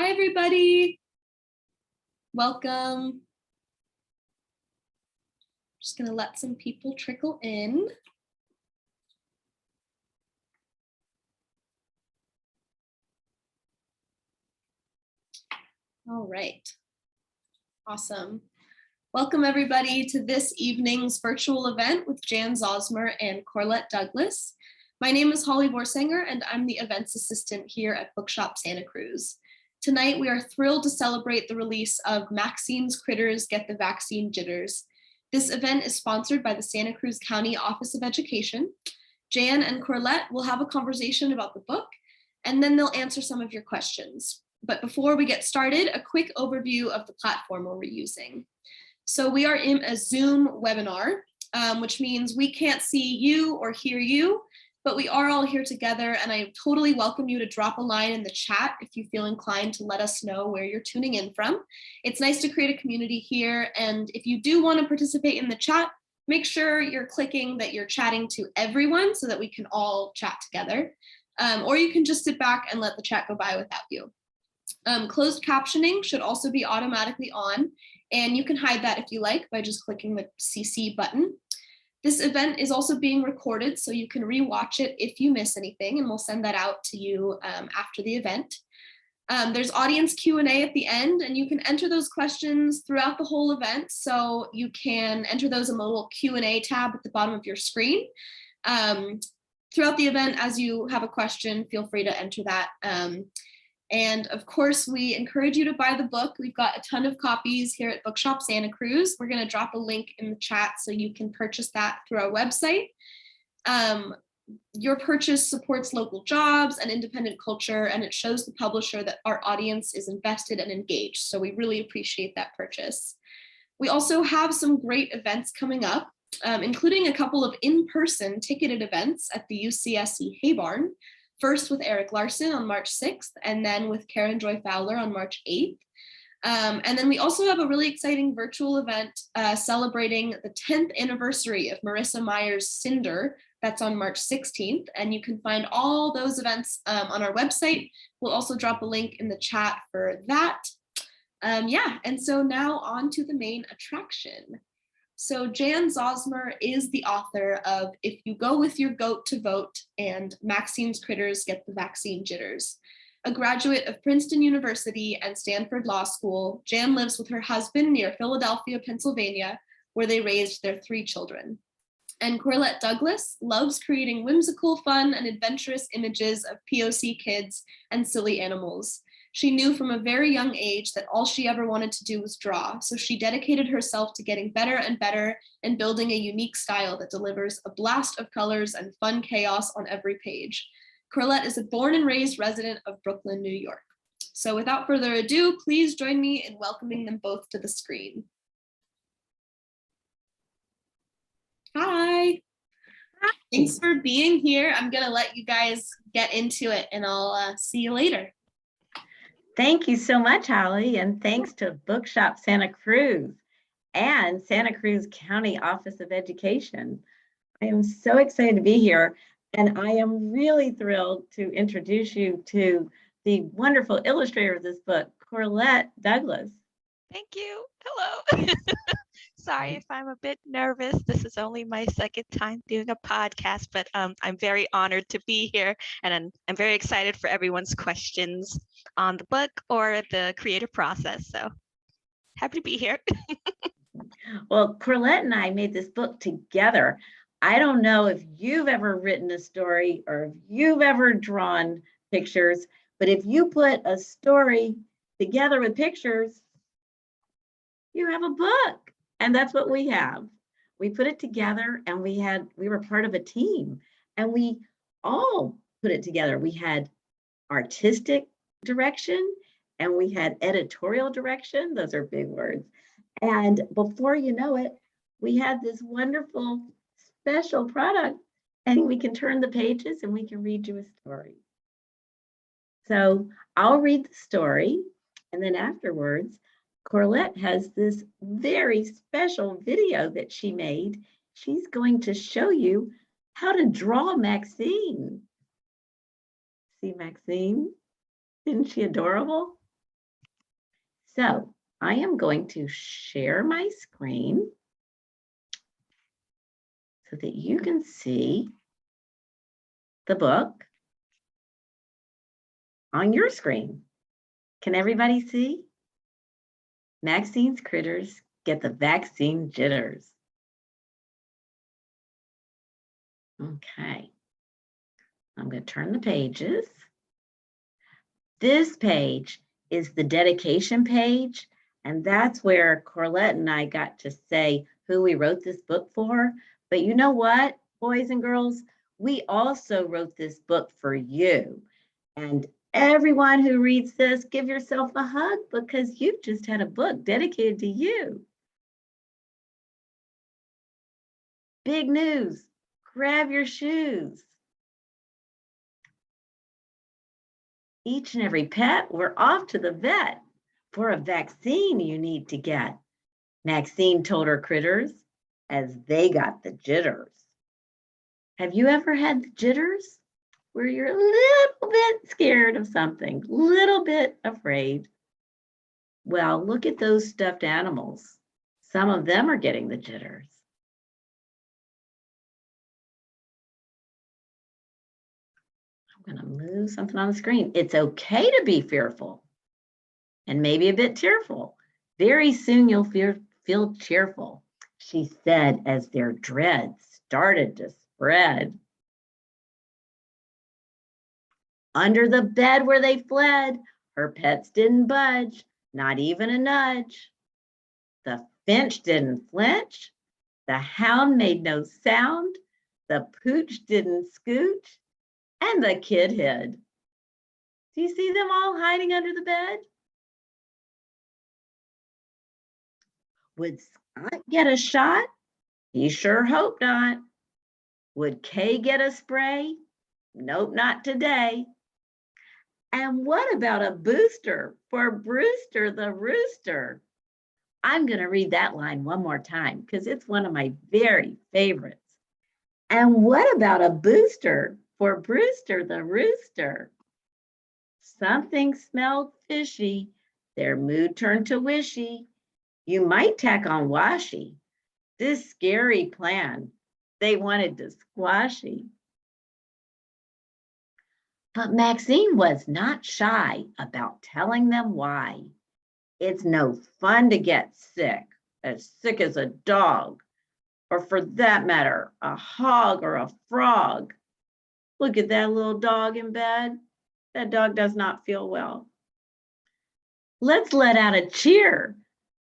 Hi, everybody. Welcome. Just gonna let some people trickle in. All right. Awesome. Welcome, everybody, to this evening's virtual event with Jan Zauzmer and Corlette Douglas. My name is Holly Vorsanger, and I'm the events assistant here at Bookshop Santa Cruz. Tonight, we are thrilled to celebrate the release of MAXINE'S Critters Get the Vaccine Jitters. This event is sponsored by the Santa Cruz County Office of Education. Jan and Corlette will have a conversation about the book, and then they'll answer some of your questions. But before we get started, a quick overview of the platform we're using. So we are in a Zoom webinar, which means we can't see you or hear you, but we are all here together, and I totally welcome you to drop a line in the chat if you feel inclined to let us know where you're tuning in from. It's nice to create a community here, and if you do want to participate in the chat, make sure you're clicking that you're chatting to everyone so that we can all chat together, or you can just sit back and let the chat go by without you. Closed captioning should also be automatically on, and you can hide that if you like by just clicking the CC button. This event is also being recorded, so you can rewatch it if you miss anything, and we'll send that out to you after the event. There's audience Q&A at the end, and you can enter those questions throughout the whole event. So you can enter those in the little Q&A tab at the bottom of your screen. Throughout the event, as you have a question, feel free to enter that. And of course, we encourage you to buy the book. We've got a ton of copies here at Bookshop Santa Cruz. We're going to drop a link in the chat so you can purchase that through our website. Your purchase supports local jobs and independent culture, and it shows the publisher that our audience is invested and engaged. So we really appreciate that purchase. We also have some great events coming up, including a couple of in-person ticketed events at the UCSC Hay Barn. First with Eric Larson on March 6th, and then with Karen Joy Fowler on March 8th. And then we also have a really exciting virtual event celebrating the 10th anniversary of Marissa Meyer's Cinder. That's on March 16th, and you can find all those events on our website. We'll also drop a link in the chat for that. Yeah, and so now on to the main attraction. So Jan Zauzmer is the author of If You Go With Your Goat to Vote and MAXINE'S Critters Get the Vaccine Jitters. A graduate of Princeton University and Stanford Law School, Jan lives with her husband near Philadelphia, Pennsylvania, where they raised their 3 children. And Corlette Douglas loves creating whimsical, fun, and adventurous images of POC kids and silly animals. She knew from a very young age that all she ever wanted to do was draw, so she dedicated herself to getting better and better and building a unique style that delivers a blast of colors and fun chaos on every page. Corlette is a born and raised resident of Brooklyn, New York. So without further ado, please join me in welcoming them both to the screen. Hi. Thanks for being here. I'm gonna let you guys get into it, and I'll see you later. Thank you so much, Holly, and thanks to Bookshop Santa Cruz and Santa Cruz County Office of Education. I am so excited to be here, and I am really thrilled to introduce you to the wonderful illustrator of this book, Corlette Douglas. Thank you. Hello. Sorry if I'm a bit nervous. This is only my second time doing a podcast, but I'm very honored to be here, and I'm very excited for everyone's questions on the book or the creative process. So happy to be here. Well, Corlette and I made this book together. I don't know if you've ever written a story or if you've ever drawn pictures, but if you put a story together with pictures, you have a book. And that's what we have. We put it together, and we were part of a team, and we all put it together. We had artistic direction, and we had editorial direction. Those are big words. And before you know it, we had this wonderful special product, and we can turn the pages and we can read you a story. So I'll read the story, and then afterwards, Corlette has this very special video that she made. She's going to show you how to draw Maxine. See Maxine? Isn't she adorable? So I am going to share my screen so that you can see the book on your screen. Can everybody see? Maxine's Critters Get the Vaccine Jitters. Okay, I'm going to turn the pages. This page is the dedication page, and that's where Corlette and I got to say who we wrote this book for. But you know what, boys and girls? We also wrote this book for you. And everyone who reads this, give yourself a hug because you've just had a book dedicated to you. Big news, grab your shoes. Each and every pet, we're off to the vet for a vaccine you need to get. Maxine told her critters as they got the jitters. Have you ever had the jitters? Where you're a little bit scared of something, little bit afraid. Well, look at those stuffed animals. Some of them are getting the jitters. I'm going to move something on the screen. It's okay to be fearful and maybe a bit tearful. Very soon you'll feel cheerful, she said as their dread started to spread. Under the bed where they fled, her pets didn't budge, not even a nudge. The finch didn't flinch, the hound made no sound, the pooch didn't scooch, and the kid hid. Do you see them all hiding under the bed? Would Scott get a shot? He sure hoped not. Would Kay get a spray? Nope, not today. And what about a booster for Brewster the rooster? I'm going to read that line one more time because it's one of my very favorites. And what about a booster for Brewster the rooster? Something smelled fishy. Their mood turned to wishy. You might tack on washy. This scary plan, they wanted to squashy. But Maxine was not shy about telling them why. It's no fun to get sick as a dog, or for that matter, a hog or a frog. Look at that little dog in bed. That dog does not feel well. Let's let out a cheer.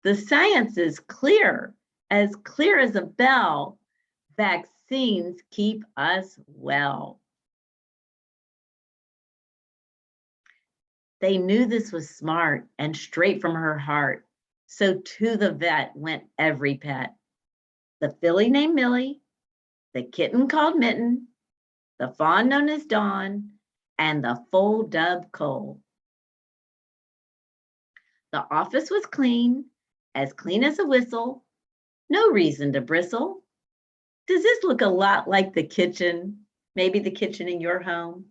The science is clear as a bell. Vaccines keep us well. They knew this was smart and straight from her heart. So to the vet went every pet. The filly named Millie, the kitten called Mitten, the fawn known as Dawn, and the foal dubbed Cole. The office was clean as a whistle. No reason to bristle. Does this look a lot like the kitchen? Maybe the kitchen in your home?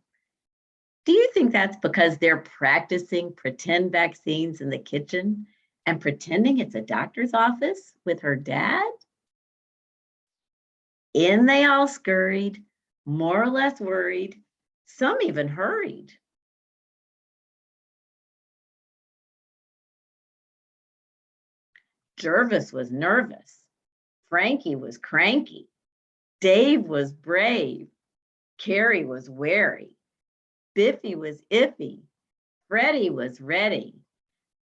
Do you think that's because they're practicing pretend vaccines in the kitchen and pretending it's a doctor's office with her dad? In they all scurried, more or less worried, some even hurried. Jervis was nervous, Frankie was cranky, Dave was brave, Carrie was wary, Biffy was iffy, Freddie was ready,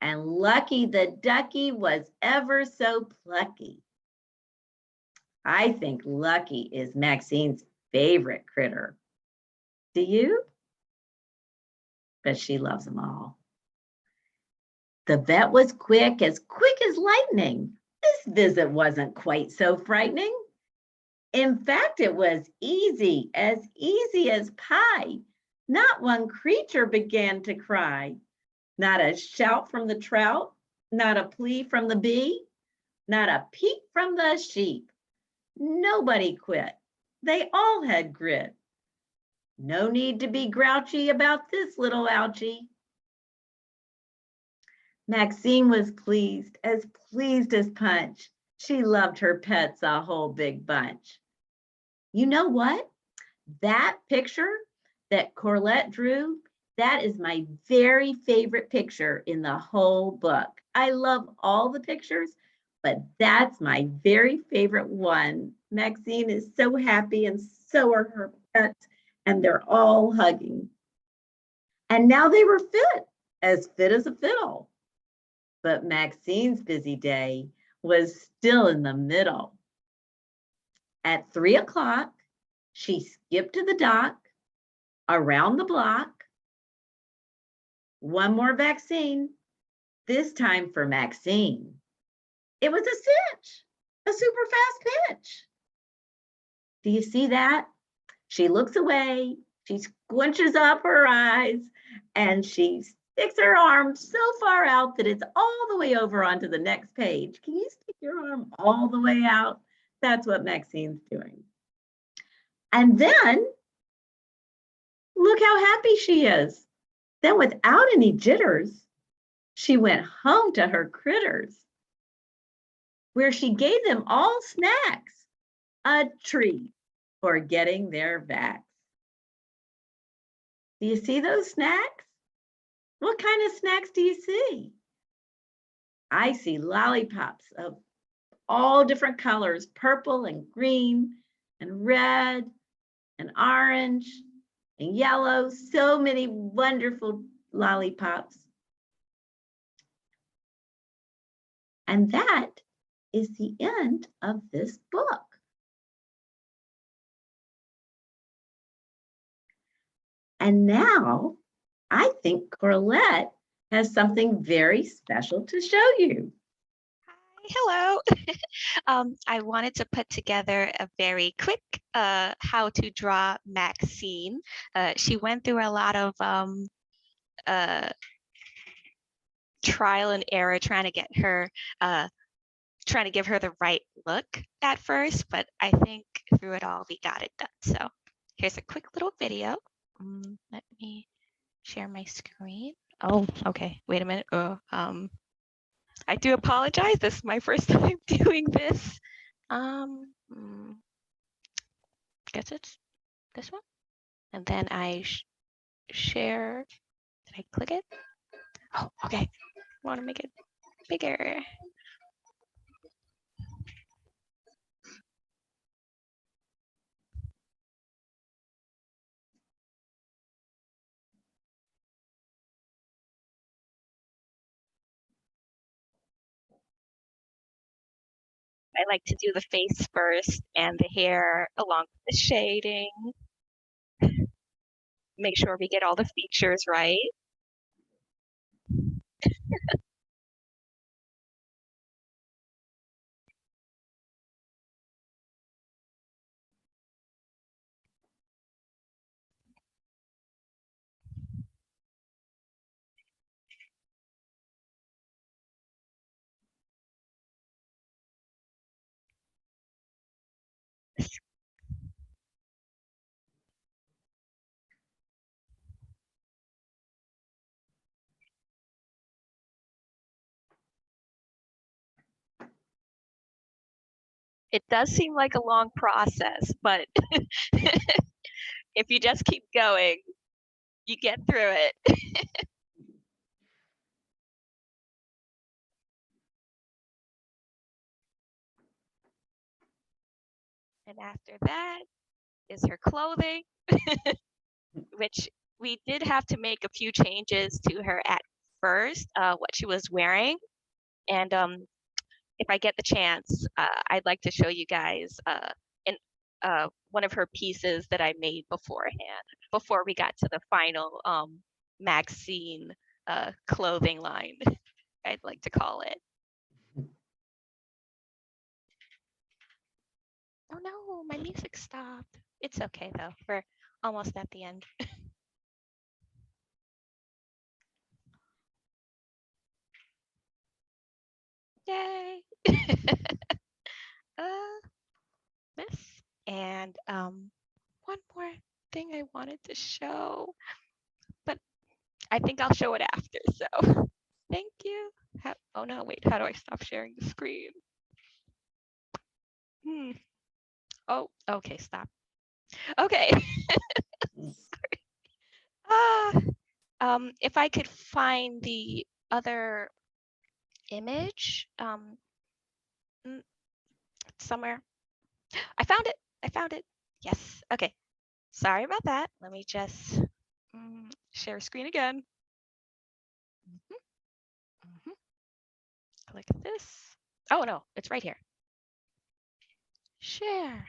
and Lucky the ducky was ever so plucky. I think Lucky is Maxine's favorite critter. Do you? But she loves them all. The vet was quick as lightning. This visit wasn't quite so frightening. In fact, it was easy as pie. Not one creature began to cry. Not a shout from the trout, not a plea from the bee, not a peep from the sheep. Nobody quit. They all had grit. No need to be grouchy about this little ouchie. Maxine was pleased as punch. She loved her pets a whole big bunch. You know what? That picture that Corlette drew, that is my very favorite picture in the whole book. I love all the pictures, but that's my very favorite one. Maxine is so happy and so are her pets, and they're all hugging. And now they were fit as a fiddle. But Maxine's busy day was still in the middle. At 3 o'clock, she skipped to the dock, around the block. One more vaccine, this time for Maxine. It was a cinch, a super fast pitch. Do you see that? She looks away, she squinches up her eyes, and she sticks her arm so far out that it's all the way over onto the next page. Can you stick your arm all the way out? That's what Maxine's doing. And then, look how happy she is. Then without any jitters, she went home to her critters, where she gave them all snacks, a treat for getting their vax. Do you see those snacks? What kind of snacks do you see? I see lollipops of all different colors, purple and green and red and orange and yellow, so many wonderful lollipops. And that is the end of this book. And now I think Corlette has something very special to show you. Hi, hello. I wanted to put together a very quick how to draw Maxine. She went through a lot of trial and error trying to get her trying to give her the right look at first, but I think through it all we got it done. So here's a quick little video. Let me share my screen. Oh, okay. Wait a minute. I do apologize. This is my first time doing this. Guess it's this one. And then I share. Did I click it? Oh, okay. I want to make it bigger. I like to do the face first and the hair along with the shading. Make sure we get all the features right. It does seem like a long process, but if you just keep going, you get through it. And after that is her clothing, which we did have to make a few changes to her at first, what she was wearing. And if I get the chance, I'd like to show you guys one of her pieces that I made beforehand, before we got to the final Maxine clothing line, I'd like to call it. Oh no, my music stopped. It's okay though, we're almost at the end. Yay! This and one more thing I wanted to show, but I think I'll show it after. So Thank you. Oh no, wait, how do I stop sharing the screen? Oh, okay, stop. Okay. If I could find the other image somewhere. I found it. I found it. Yes. Okay. Sorry about that. Let me just share screen again. Click this. Oh no, it's right here. Share.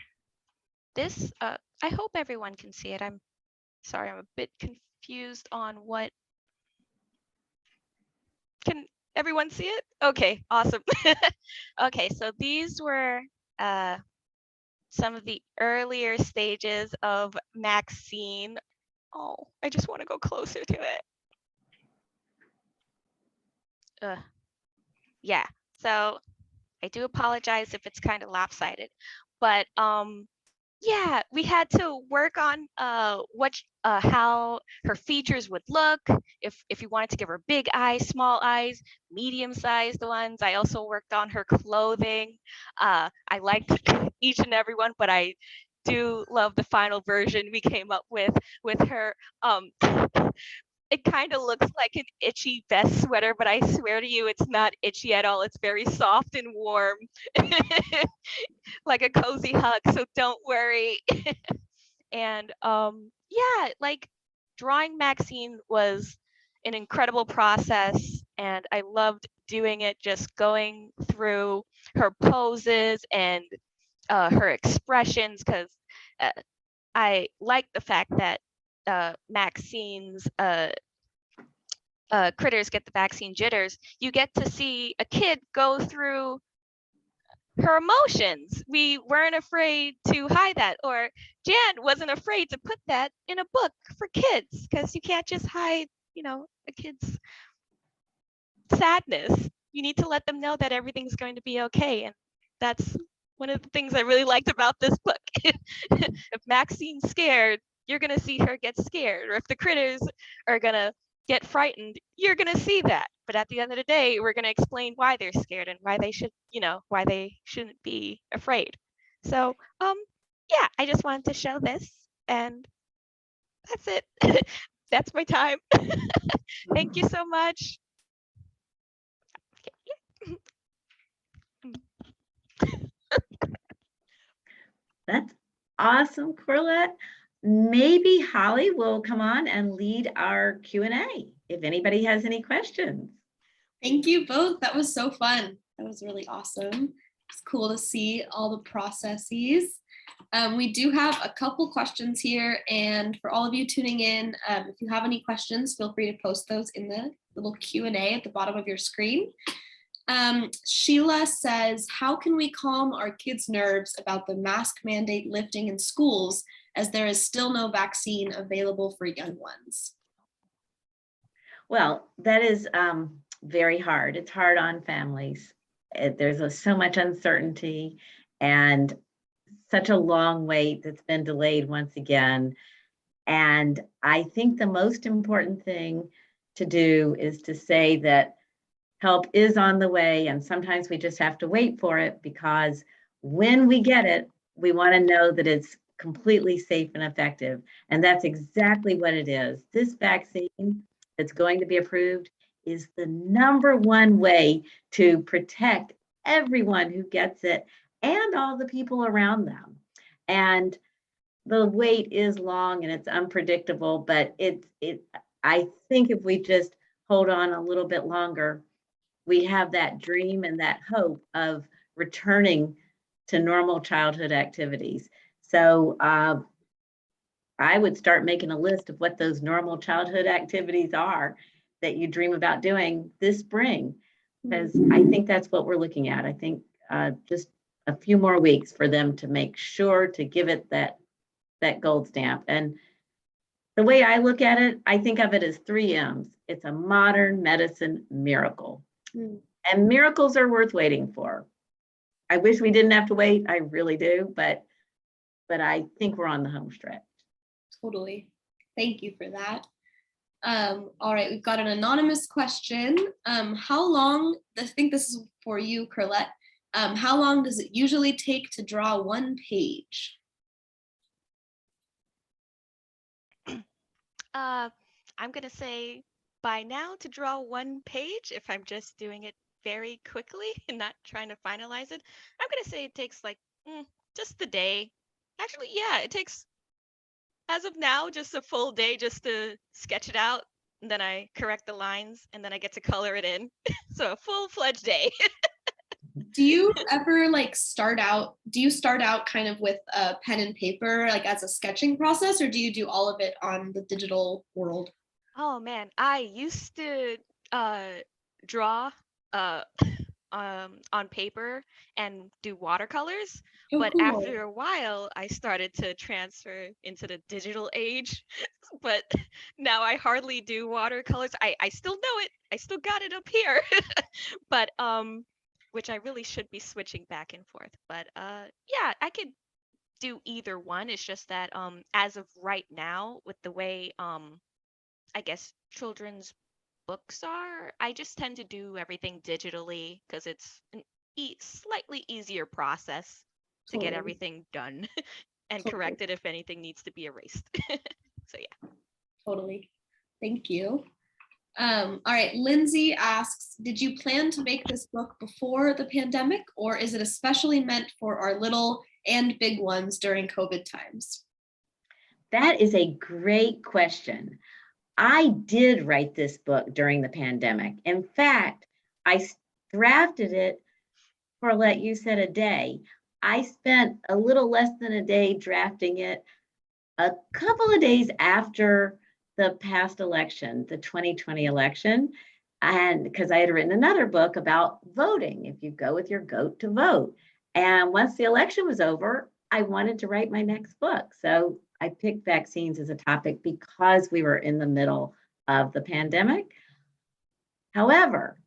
This, I hope everyone can see it. I'm sorry, I'm a bit confused on what. Can everyone see it? Okay, awesome. Okay, so these were some of the earlier stages of Maxine. Oh, I just want to go closer to it. Yeah, so I do apologize if it's kind of lopsided, but yeah, we had to work on how her features would look. If you wanted to give her big eyes, small eyes, medium-sized ones. I also worked on her clothing. I liked each and every one, but I do love the final version we came up with her. It kind of looks like an itchy vest sweater, but I swear to you, it's not itchy at all. It's very soft and warm, like a cozy hug. So don't worry. And yeah, like drawing Maxine was an incredible process, and I loved doing it. Just going through her poses and her expressions, because I like the fact that Maxine's critters get the vaccine jitters. You get to see a kid go through her emotions. We weren't afraid to hide that, or Jan wasn't afraid to put that in a book for kids, because you can't just hide, a kid's sadness. You need to let them know that everything's going to be okay. And that's one of the things I really liked about this book. If Maxine's scared, you're going to see her get scared. Or if the critters are going to get frightened, you're going to see that. But at the end of the day, we're going to explain why they're scared and why they shouldn't be afraid. So, yeah, I just wanted to show this, and that's it. That's my time. Thank you so much. That's awesome, Corlette. Maybe Holly will come on and lead our Q&A if anybody has any questions. Thank you both. That was so fun. That was really awesome. It's cool to see all the processes. We do have a couple questions here, and for all of you tuning in, if you have any questions, feel free to post those in the little Q&A at the bottom of your screen. Sheila says, how can we calm our kids' nerves about the mask mandate lifting in schools, as there is still no vaccine available for young ones? Well, that is very hard. It's hard on families. There's so much uncertainty and such a long wait that's been delayed once again. And I think the most important thing to do is to say that help is on the way, and sometimes we just have to wait for it, because when we get it, we want to know that it's completely safe and effective. And that's exactly what it is. This vaccine that's going to be approved is the #1 way to protect everyone who gets it and all the people around them. And the wait is long and it's unpredictable, but I think if we just hold on a little bit longer, we have that dream and that hope of returning to normal childhood activities. So I would start making a list of what those normal childhood activities are that you dream about doing this spring, because I think that's what we're looking at. I think just a few more weeks for them to make sure to give it that gold stamp. And the way I look at it, I think of it as 3 M's. It's a modern medicine miracle. And miracles are worth waiting for. I wish we didn't have to wait. I really do, but I think we're on the home stretch. Totally. Thank you for that. All right, we've got an anonymous question. How long, I think this is for you, Corlette. How long does it usually take to draw one page? I'm gonna say by now to draw one page, if I'm just doing it very quickly and not trying to finalize it, I'm gonna say it takes like just the day. Actually, yeah, it takes, as of now, just a full day just to sketch it out. And then I correct the lines and then I get to color it in. So a full-fledged day. Do you ever like start out kind of with a pen and paper, like as a sketching process, or do you do all of it on the digital world? Oh man, I used to draw uh on paper and do watercolors, Oh, but cool. after a while I started to transfer into the digital age. But now I hardly do watercolors. I still know it. I still got it up here. But which I really should be switching back and forth. But yeah, I could do either one. It's just that as of right now, with the way I guess children's books are, I just tend to do everything digitally because it's an slightly easier process to get Totally. everything done and Totally. corrected if anything needs to be erased. So yeah. Totally. Thank you. All right, Lindsay asks, did you plan to make this book before the pandemic, or is it especially meant for our little and big ones during COVID times? That is a great question. I did write this book during the pandemic. In fact, I drafted it for, let you said, a day. I spent a little less than a day drafting it a couple of days after the past election, the 2020 election. And because I had written another book about voting, if you go with your goat to vote. And once the election was over, I wanted to write my next book. So I picked vaccines as a topic because we were in the middle of the pandemic. However,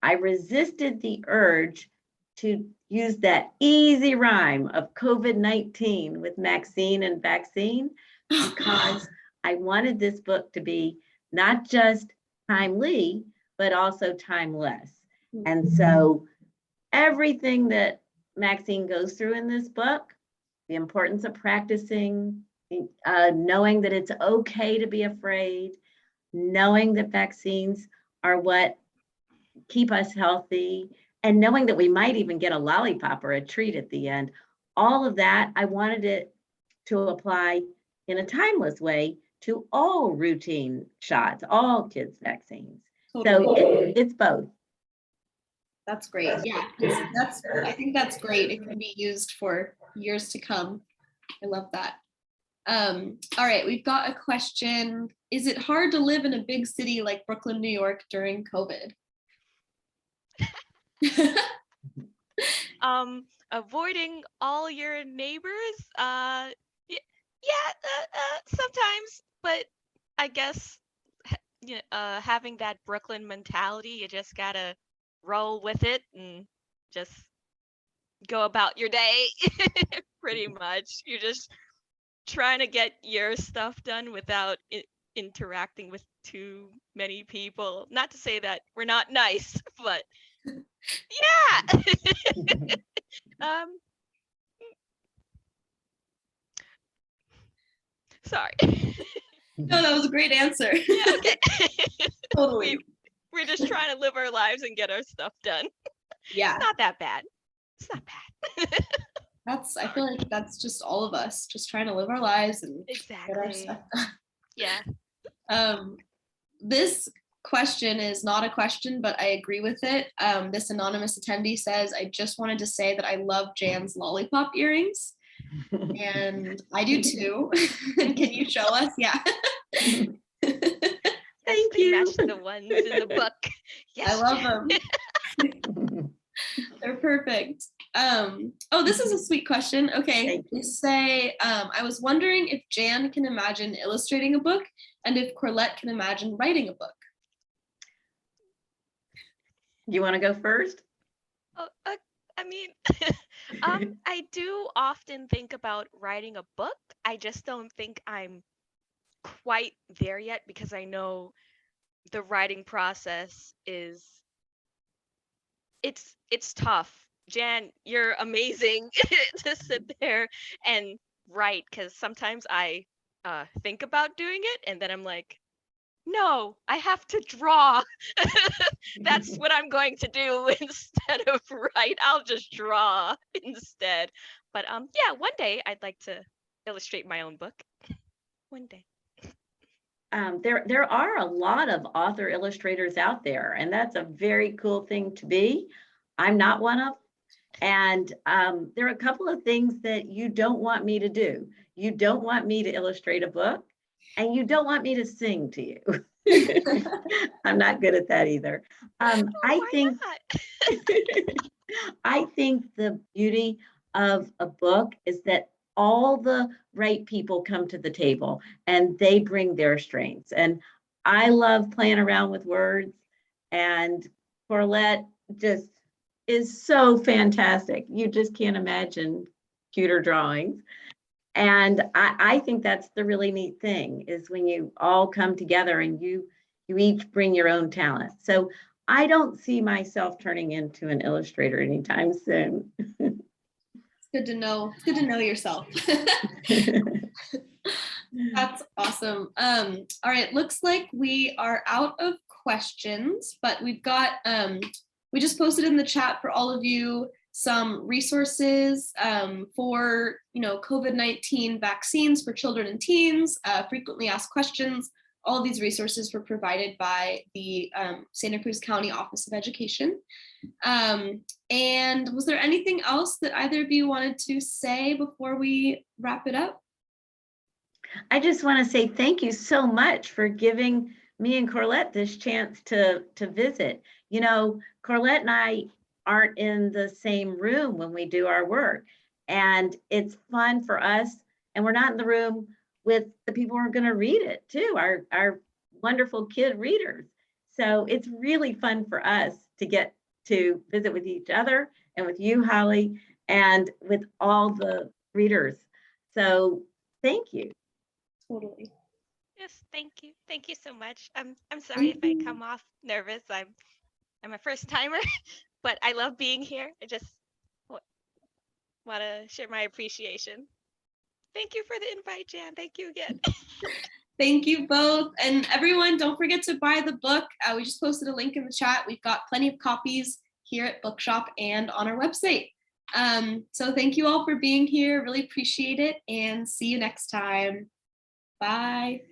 I resisted the urge to use that easy rhyme of COVID-19 with Maxine and vaccine because I wanted this book to be not just timely, but also timeless. And so everything that Maxine goes through in this book, the importance of practicing, knowing that it's okay to be afraid, knowing that vaccines are what keep us healthy, and knowing that we might even get a lollipop or a treat at the end. All of that, I wanted it to apply in a timeless way to all routine shots, all kids' vaccines. Totally. So it's both. That's great. Yeah, I think that's great. It can be used for years to come. I love that. All right, we've got a question. Is it hard to live in a big city like Brooklyn, New York during COVID? Avoiding all your neighbors, sometimes, but I guess having that Brooklyn mentality, you just gotta roll with it and just go about your day. Pretty much, you're just trying to get your stuff done without interacting with too many people. Not to say that we're not nice, but yeah. Sorry. No, that was a great answer. Yeah, okay. Totally. We're just trying to live our lives and get our stuff done. Yeah. It's not that bad. It's not bad. I feel like that's just all of us, just trying to live our lives and get our Exactly. stuff done. Yeah. This question is not a question, but I agree with it. This anonymous attendee says, I just wanted to say that I love Jan's lollipop earrings. And I do too. Can you show us? Yeah. Thank They you. match the ones in the book. Yes, I love them. They're perfect. Oh, this is a sweet question. Okay, they say, I was wondering if Jan can imagine illustrating a book and if Corlette can imagine writing a book. You want to go first? Oh, I mean, I do often think about writing a book. I just don't think I'm quite there yet because I know the writing process it's tough. Jan, you're amazing to sit there and write because sometimes I think about doing it and then I'm like, no, I have to draw. That's what I'm going to do instead of write. I'll just draw instead. But yeah, one day I'd like to illustrate my own book. One day. There are a lot of author illustrators out there, and that's a very cool thing to be. I'm not one of them. And there are a couple of things that you don't want me to do. You don't want me to illustrate a book, and you don't want me to sing to you. I'm not good at that either. I Why think not? I think the beauty of a book is that all the right people come to the table and they bring their strengths. And I love playing around with words, and Corlette just is so fantastic. You just can't imagine cuter drawings. And I think that's the really neat thing is when you all come together and you each bring your own talent. So I don't see myself turning into an illustrator anytime soon. It's good to know. It's good to know yourself. That's awesome. All right, looks like we are out of questions, but we've got, we just posted in the chat for all of you some resources for, COVID-19 vaccines for children and teens, frequently asked questions. All of these resources were provided by the Santa Cruz County Office of Education. And was there anything else that either of you wanted to say before we wrap it up? I just want to say thank you so much for giving me and Corlette this chance to visit. Corlette and I aren't in the same room when we do our work, and it's fun for us, and we're not in the room with the people who are going to read it too, our wonderful kid readers. So it's really fun for us to get to visit with each other and with you, Holly, and with all the readers. So thank you. Totally. Yes, thank you. Thank you so much. I'm sorry if I Thank you. come off nervous. I'm a first timer, but I love being here. I just want to share my appreciation. Thank you for the invite, Jan. Thank you again. Thank you both. And everyone, don't forget to buy the book. We just posted a link in the chat. We've got plenty of copies here at Bookshop and on our website. So thank you all for being here. Really appreciate it, and see you next time. Bye.